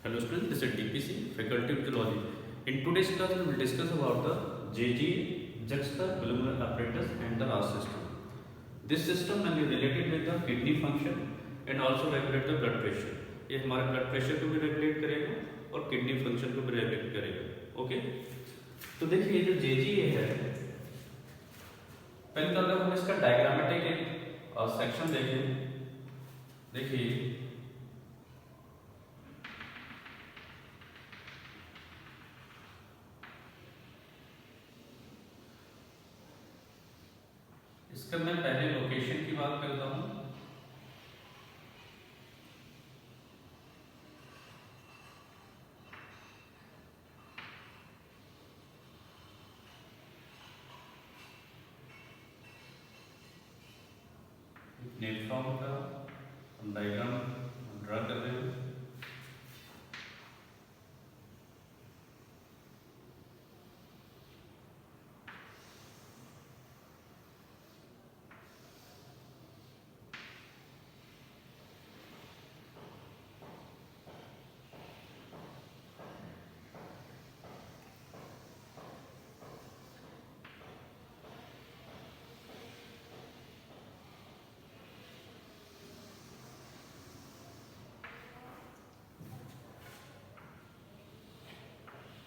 Hello students, this is DPC, Faculty of Zoology. In today's class, we will discuss about the JG, juxtaglomeralar apparatus and the RAS system. This system will be related with the kidney function and also regulate the blood pressure. ये हमारे blood pressure को भी regulate करेगा और kidney function को भी regulate करेगा. Okay, तो देखिए ये जो जेजी है, पहले तो अगर हम इसका डायग्रामेटिक एक सेक्शन देखें, देखिए इसका मैं पहले लोकेशन की बात करता हूँ. नेफ्रॉन का डायग्राम ड्रा कर रहे हैं.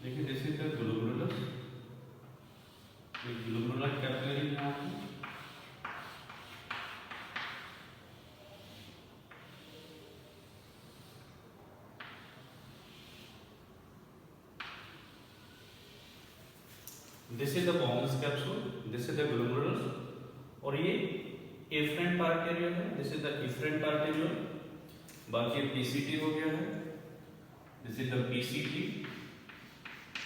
देखिए दिस इज द ग्लोमेरुलस, ये ग्लोमेरुलर कैपिलरी यहाँ पे. This is the Bowman's capsule, this is the glomerulus और ये एफरेंट आर्टेरियल है. This is the efferent arteriole. बाकी पीसीटी हो गया है. This is the PCT,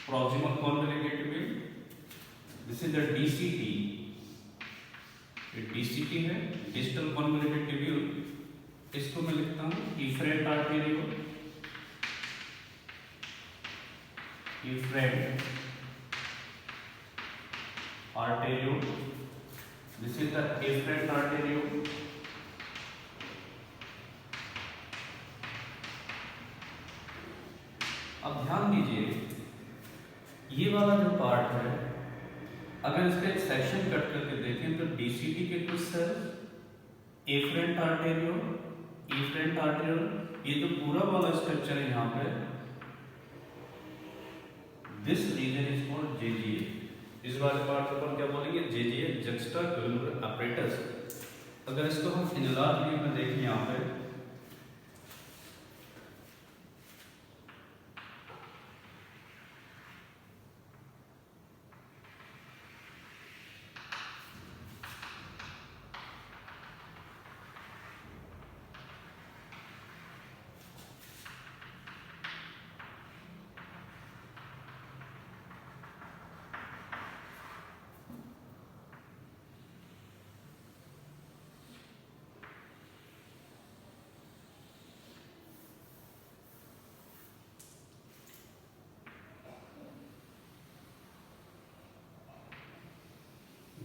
proximal convoluted tubule. This is the DCT. ये DCT है, distal convoluted tubule. इसको मैं लिखता हूँ efferent arteriole. Efferent arteriole. This is the efferent arteriole. अब ध्यान दीजिए, ये वाला जो पार्ट है, अगर इसका एक सेक्शन कट करके देखें तो डीसीटी के कुछ सेल्स, एफरेंट आर्टेरियोल, ये जो पूरा वाला स्ट्रक्चर है यहाँ पे, this region is called JGA. इस वाले पार्ट को अपन क्या बोलेंगे? JGA, juxtaglomerular apparatus. अगर इसको हम इनलार्ज व्यू में देखें यहाँ पे,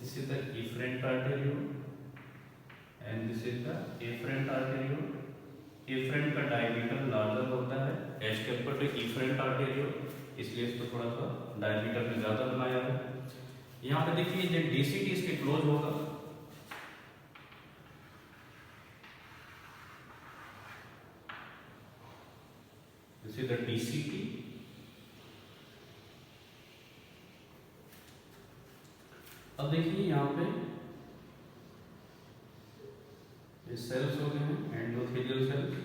this is the efferent arteriole and this is the afferent arteriole. efferent का डायमीटर लार्जर होता है as compare to efferent arteriole, इसलिए इसको थोड़ा सा डायमीटर में ज्यादा बनाया है. यहाँ पे देखिए जब डीसीटी इसके क्लोज होगा, this is the DCT. अब देखिए यहाँ पे ये सेल्स हो गए हैं, endothelial cells.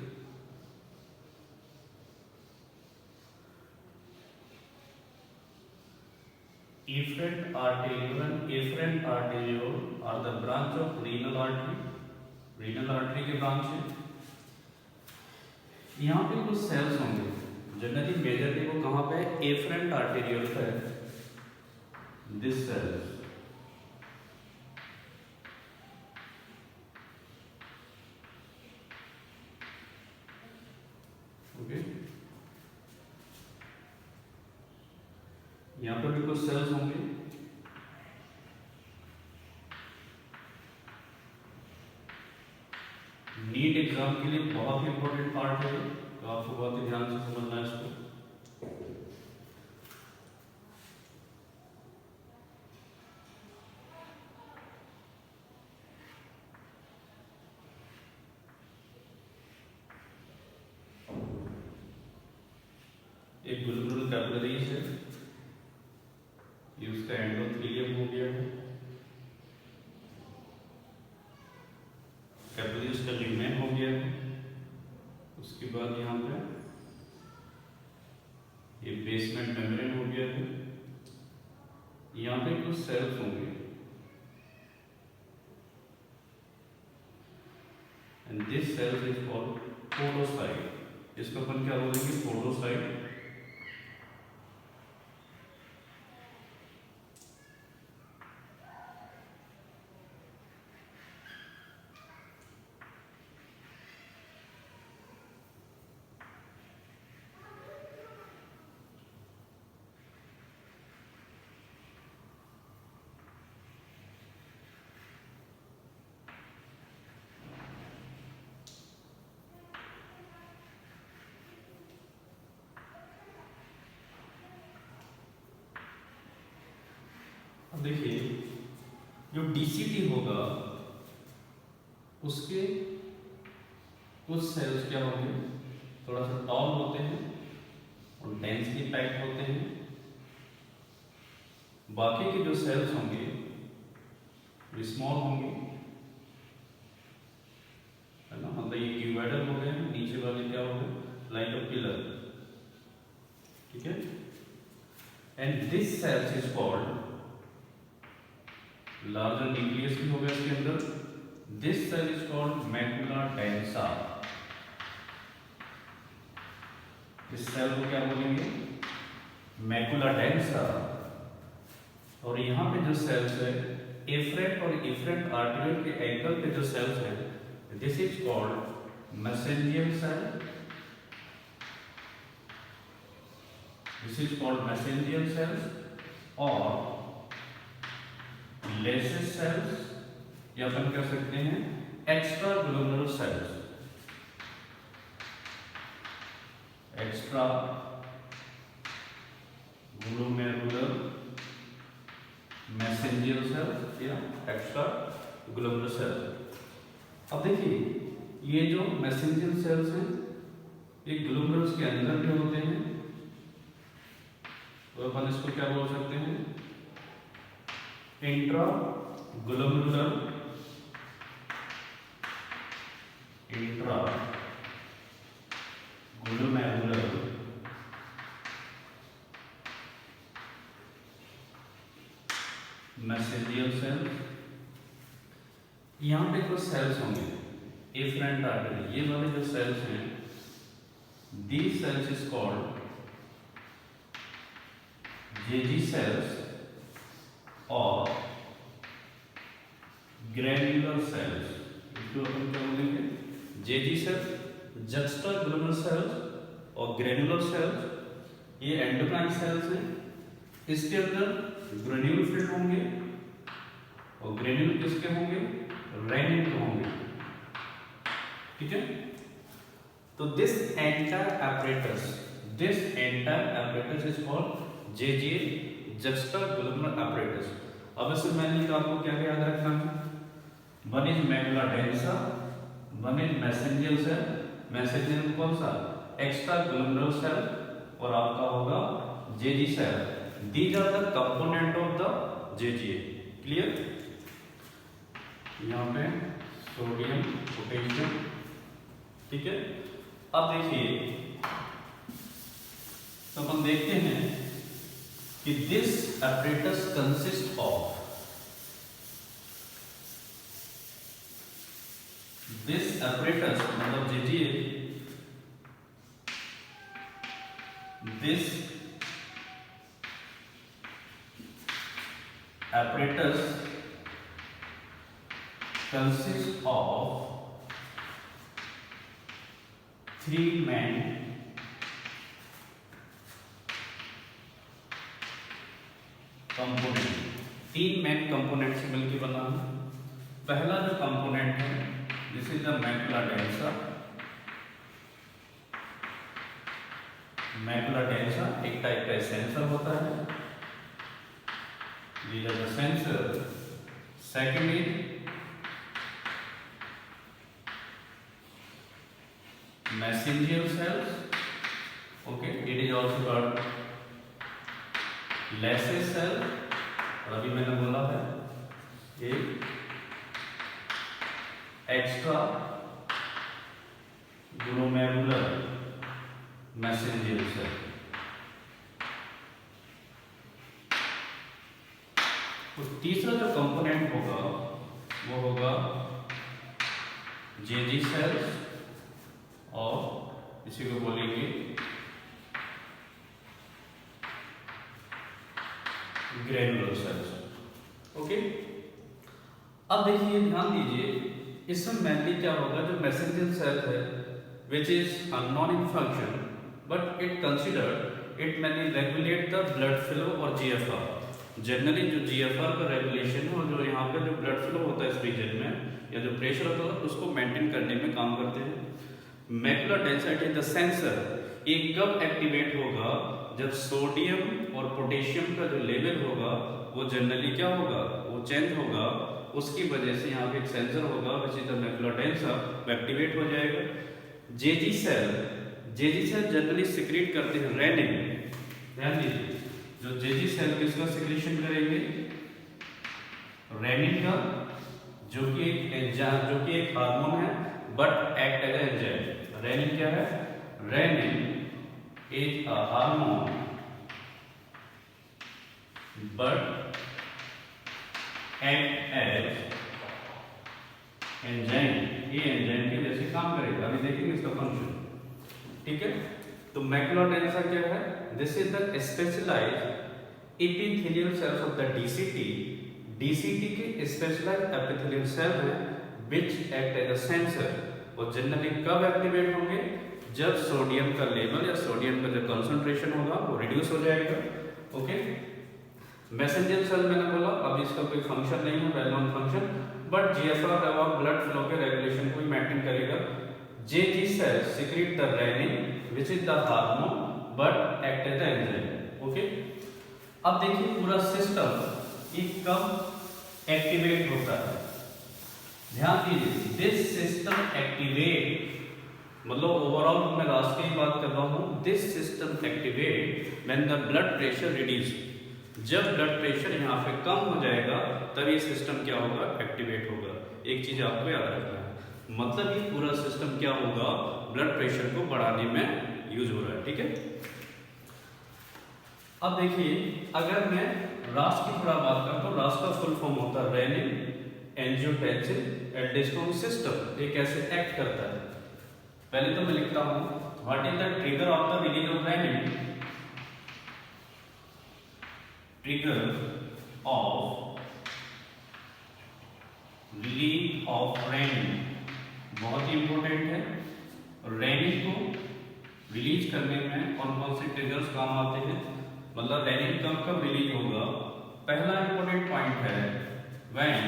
efferent arteriole and afferent arteriole are the branch of renal artery. renal artery के ब्रांच है. यहाँ पे कुछ सेल्स होंगे, जनरली मेजरली वो कहाँ पे? afferent arteriole पे. दिस सेल्स, यहाँ पर भी कुछ सेल्स होंगे. नीट एग्जाम के लिए बहुत ही इंपॉर्टेंट पार्ट है, तो आपको बहुत ही ध्यान से समझना है. एक ग्लोमेरुलर कैपिलरीज है, ये उसका एंडोथेलियम हो गया है, कैपिलरीज का लिग्मेन हो गया है। उसके बाद यहाँ पे ये बेसमेंट मेम्ब्रेन हो गया है। यहाँ पे कुछ सेल्स होंगे and this cells is called podocyte. इसको अपन क्या बोलेंगे? पोडोसाइट। अब देखिए, जो डीसीटी होगा उसके कुछ सेल्स क्या होंगे, थोड़ा सा टॉल होते हैं और डेंसली पैक्ड होते हैं। बाकी के जो सेल्स होंगे वो स्मॉल होंगे, है ना। मतलब ये क्यूबोइडल हो गए, नीचे वाले क्या हो गए? लाइक अ पिलर, ठीक है। And this cells is called, larger nucleus भी होगा इसके अंदर। This cell is called macula densa. इस सेल को क्या बोलेंगे? Macula densa. और यहाँ पे जो सेल्स है, एफरेंट और इफरेंट आर्टरियल के एंगल पे जो सेल्स है, this is called mesangial cell. This is called mesangial cells और लेसिस सेल्स, या अपन कह सकते हैं extra glomerular cells. Extra glomerular mesangial cells या एक्स्ट्रा ग्लोमेरुलर सेल्स। अब देखिए, ये जो मैसेंजियल सेल्स हैं ये ग्लोमेरुलस के अंदर भी होते हैं, तो अपन इसको क्या बोल सकते हैं? Intra glomerular mesangial cells. यहाँ पे कुछ सेल्स होंगे एफरेंट आर्टरी, ये वाले जो सेल्स हैं, these cells is called JG cells और ग्रेन्युलर सेल्स। इसको अपन क्या बोलेंगे? JG cells, juxta glomerular cells और ग्रेन्युलर सेल्स। ये एंडोक्राइन सेल्स हैं, इसके अंदर ग्रेन्यूल फिल्ड होंगे और ग्रेन्यूल किसके होंगे? रेनिन के होंगे, ठीक है। तो this entire apparatus is called JGA, juxta glomerular apparatus। अब इससे मैंने तो आपको क्या याद रखना है? One is macula densa, one is mesangial cell. Mesangial कौन सा? एक्स्ट्रा ग्लोमेरुलर सेल, और आपका होगा JG cell. These are the component of the JGA. Clear? यहाँ पे सोडियम, पोटेशियम, ठीक है। अब देखिए, तो अपन देखते हैं कि this apparatus consists of this apparatus, मतलब JGA, this apparatus consists of three main component। तीन मेन कंपोनेंट से मिलकर बना है। पहला जो कंपोनेंट है, this is the macula densa. Macula densa एक टाइप का सेंसर होता है, these are the sensor। second is mesangial cells okay, it is also called lacis cell, और अभी मैंने बोला है एक एक्स्ट्रा ग्लोमेरुलर मैसेंजर सेल। तो तीसरा जो कंपोनेंट होगा वो होगा जेजी सेल्स, और इसी को बोलेंगे ग्रेनुलर सेल्स। ओके, अब देखिए ध्यान दीजिए, इसमें मेनली क्या होगा, जो मैसेंजर सेल है which is unknown in function but it considered it mainly regulate the blood flow और जीएफआर। जनरली जो जीएफआर का रेगुलेशन है और जो यहाँ पे जो ब्लड फ्लो होता है इस रीजन में, या जो प्रेशर होता है उसको मेंटेन करने में काम करते हैं। मैकुलर डेंसिटी द सेंसर, ये कब एक्टिवेट होगा, जब सोडियम और पोटेशियम का जो लेवल होगा वो जनरली क्या होगा, वो चेंज होगा, उसकी वजह से यहाँ पे एक सेंसर होगा which is the macular densa, वो एक्टिवेट हो जाएगा। जेजी सेल जनरली सिक्रीट करते हैं रेनिन। ध्यान दीजिए, जो जेजी सेल किसका सिक्रीशन करेंगे, रेनिन का, जो कि एक हार्मोन है but act as enzyme. Renin क्या है, renin is a hormone but act as enzyme, ये एंजाइम के जैसे काम करेगा। अभी देखेंगे इसका फंक्शन, ठीक है। तो मैकुलर डेंसा क्या है, this is the specialized epithelial cells of the DCT. DCT के स्पेशलाइज्ड एपिथेलियल सेल है which act as a sensor, और जनरली कब एक्टिवेट होंगे, जब सोडियम का लेवल या सोडियम का जो कंसंट्रेशन होगा वो रिड्यूस हो जाएगा। ओके, मैसेंजर सेल मैंने बोला, अब इसका कोई फंक्शन नहीं है, well known function, but GFR और ब्लड फ्लो के रेगुलेशन को मेंटेन करेगा। JG cell secrete the renin which is the hormone but act as an enzyme। Okay, अब देखिए पूरा सिस्टम ये कब एक्टिवेट होता है, ध्यान दीजिए, दिस सिस्टम एक्टिवेट, मतलब ओवरऑल मैं लास्ट की बात कर रहा हूँ, this system activate when the blood pressure reduce. जब ब्लड प्रेशर यहाँ पे कम हो जाएगा तब ये सिस्टम क्या होगा, एक्टिवेट होगा। एक चीज आपको याद रखना है, मतलब ये पूरा सिस्टम क्या होगा, ब्लड प्रेशर को बढ़ाने में यूज हो रहा है, ठीक है। अब देखिए, अगर मैं रास की थोड़ा बात करता हूँ, रास का फुल फॉर्म होता है रेनिन एंजियोटेंसिन एल्डोस्टेरोन सिस्टम। ये कैसे एक्ट करता है, पहले तो मैं लिखता हूँ, what is the trigger of the release of renin, trigger of release of renin, बहुत ही इंपॉर्टेंट है। रेनिन को रिलीज करने में कौन कौन से ट्रिगर्स काम आते हैं, मतलब रेनिन कब कब रिलीज होगा। पहला इंपॉर्टेंट पॉइंट है व्हेन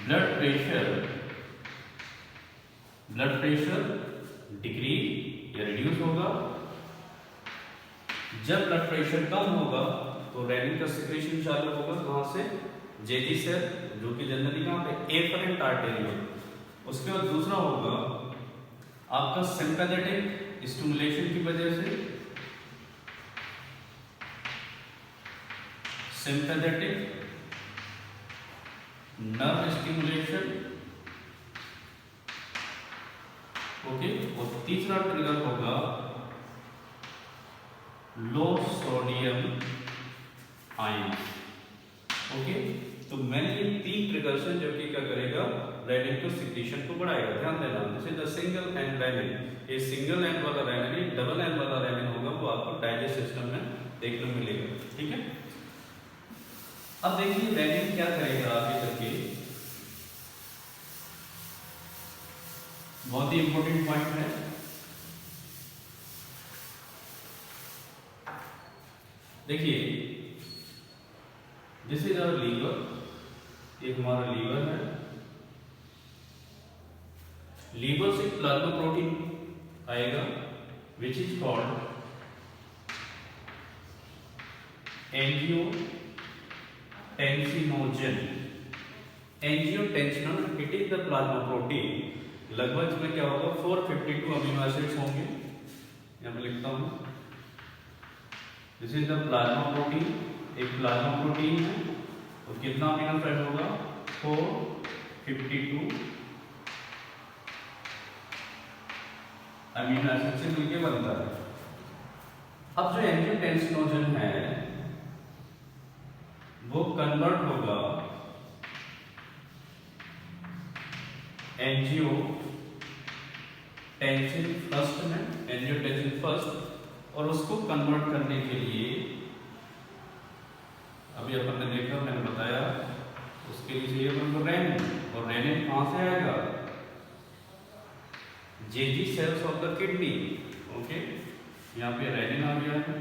ब्लड प्रेशर डिक्रीज या रिड्यूस होगा। जब ब्लड प्रेशर कम होगा तो रेनिन का सिक्रेशन चालू होगा, कहां से, जेजी सेल, जो कि जनरली कहां पे, एफरेंट आर्टेरियल। उसके बाद दूसरा होगा आपका सिंपैथेटिक स्टिमुलेशन की वजह से, सिंपैथेटिक नर्व स्टिमुलेशन। ओके, और तीसरा ट्रिगर होगा लो सोडियम आयन। ओके, तो मैंने ये तीन ट्रिगर्स हैं जो कि क्या करेगा, रेनिन को सिक्रीशन को बढ़ाएगा। ध्यान देना, this is the single end renin. ये सिंगल एंड वाला रेनिन, डबल एंड वाला रेनिन होगा वो आपको डाइजेस्ट सिस्टम में देखने को मिलेगा, ठीक है। अब देखिए रेनिन क्या करेगा आगे करके, बहुत ही इंपॉर्टेंट पॉइंट है। देखिए, दिस इज आवर लीवर, एक हमारा लीवर है। लीवर से प्लाज्मा प्रोटीन आएगा which is called angiotensinogen. Angiotensinogen, it is the plasma protein लगभग इसमें क्या होगा 452 अमीनो एसिड्स होंगे। यहाँ पे लिखता हूँ, this is the plasma protein, एक प्लाज्मा प्रोटीन है, तो कितना अमीनो एसिड होगा 452 अमीनो एसिड से मिलकर बनता है। अब जो एंजियोटेंसिनोजन है वो कन्वर्ट होगा एंजियोटेंसिन फर्स्ट में, एंजियोटेंसिन फर्स्ट, और उसको कन्वर्ट करने के लिए अभी अपन ने देखा, मैंने बताया, उसके लिए चाहिए अपन को रेनिन, और रेनिन कहां से आएगा, जेजी sales of the kidney. Okay, यहाँ पे रेनिन आ गया है।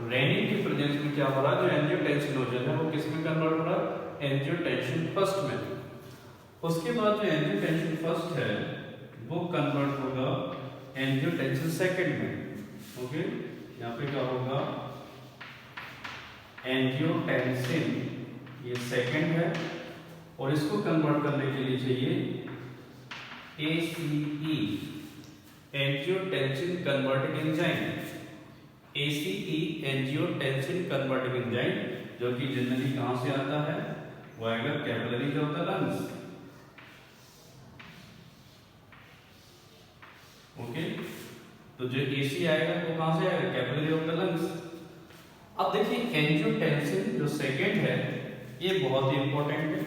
रेनिन के प्रेजेंस में क्या हो रहा है, जो एंजियोटेंसिनोजन है वो किस में कन्वर्ट हो रहा है, एंजियोटेंसिन फर्स्ट में। उसके बाद जो एंजियोटेंसिन फर्स्ट है वो कन्वर्ट होगा एंजियोटेंसिन सेकंड में। ओके, यहाँ पे क्या होगा, एंजियोटेंसिन ये सेकंड है, और इसको कन्वर्ट करने के लिए चाहिए ACE, angiotensin converting enzyme. ACE angiotensin converting enzyme, जो कि जनरली कहां से आता है, वो आएगा capillaries of the lungs. Okay, तो जो AC आएगा वो कहां से आएगा, कैपिलरी ऑफ द लंग्स। अब देखिए एंजियोटेंसिन जो सेकंड है ये बहुत ही इंपॉर्टेंट है,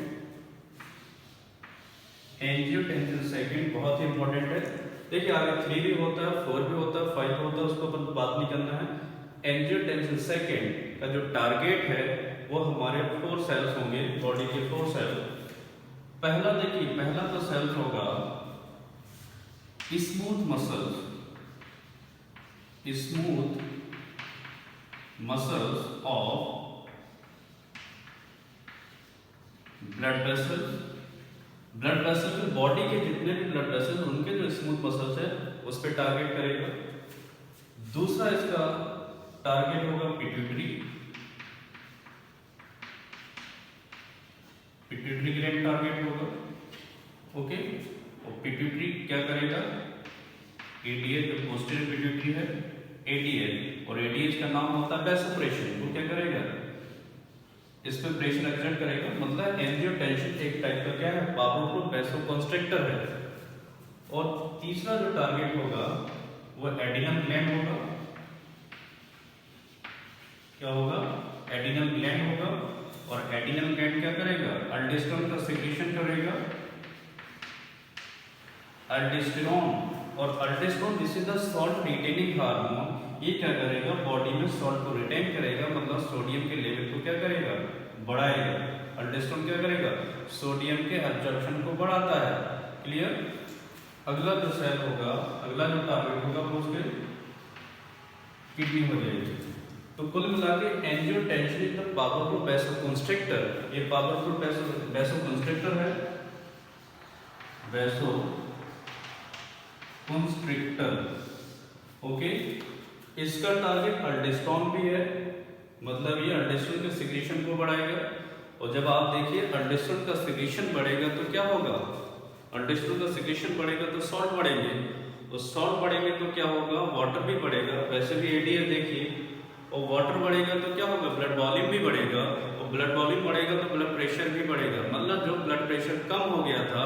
एंजियोटेंसिन सेकंड बहुत ही इंपॉर्टेंट है। देखिए आगे 3 भी होता है, 4 भी होता है, 5 भी होता है, उसको अपन बात नहीं करना है। एंजियोटेंसिन सेकंड का जो टारगेट है वो हमारे 4 सेल्स होंगे, बॉडी के 4 सेल। पहला देखिए, पहला तो सेल्स होगा smooth muscles, smooth muscles of blood vessels. Blood vessel, body के जितने भी ब्लड वेसल उनके जो स्मूथ मसल्स है उस पे टारगेट करेगा। दूसरा इसका टारगेट होगा पिट्यूटरी, पिट्यूटरी ग्लैंड टारगेट होगा। ओके, और पिट्यूटरी क्या करेगा, ADH जो पोस्टीरियर पिट्यूटरी है, ADH, और ADH का नाम होता है वैसोप्रेशन, वो क्या करेगा, इस पे प्रेशर एक्सर्ट करेगा। मतलब एंजियोटेंसिन एक टाइप का क्या है, पावरफुल वैसोकंस्ट्रिक्टर है। और तीसरा जो टारगेट होगा वो एडिनल ग्लैंड होगा। क्या होगा, एडिनल ग्लैंड होगा, और एडिनल ग्लैंड क्या करेगा, अल्डोस्टेरोन का सिक्रीशन करेगा, अल्डोस्टेरोन। और अल्डोस्टेरोन this is the salt retaining hormone, ये क्या करेगा, बॉडी में सॉल्ट को रिटेन करेगा, मतलब सोडियम के लेवल को क्या करेगा, बढ़ाएगा। अल्डोस्टेरोन क्या करेगा, सोडियम के एब्जॉर्प्शन को बढ़ाता है। क्लियर। अगला जो सेल होगा, अगला जो टारगेट होगा वो उसके किडनी हो जाएगी। तो कुल मिला के एंजियोटेंसिन इज द पावरफुल वैसोकंस्ट्रिक्टर, ये पावरफुल वैसोकंस्ट्रिक्टर है, वैसोकंस्ट्रिक्टर। ओके, इसका टारगेट अल्डोस्टेरोन भी है, मतलब ये अल्डोस्टेरोन के सिक्रीशन को बढ़ाएगा। और जब आप देखिए अल्डोस्टेरोन का सिक्रीशन बढ़ेगा तो क्या होगा, अल्डोस्टेरोन का सिक्रीशन बढ़ेगा तो सॉल्ट बढ़ेंगे, और सॉल्ट बढ़ेंगे तो क्या होगा, वाटर भी बढ़ेगा। वैसे भी ADH देखिए, और वाटर बढ़ेगा तो क्या होगा, ब्लड वॉल्यूम भी बढ़ेगा, और ब्लड वॉल्यूम बढ़ेगा तो ब्लड प्रेशर भी बढ़ेगा। मतलब जो ब्लड प्रेशर कम हो गया था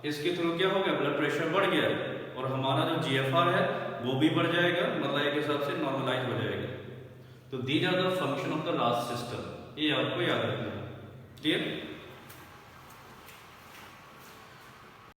इसके थ्रू क्या हो गया, ब्लड प्रेशर बढ़ गया, और हमारा जो GFR है वो भी बढ़ जाएगा, मतलब एक हिसाब से नॉर्मलाइज हो जाएगा। तो these are the function of the last system, ये आपको याद रखना है। क्लियर।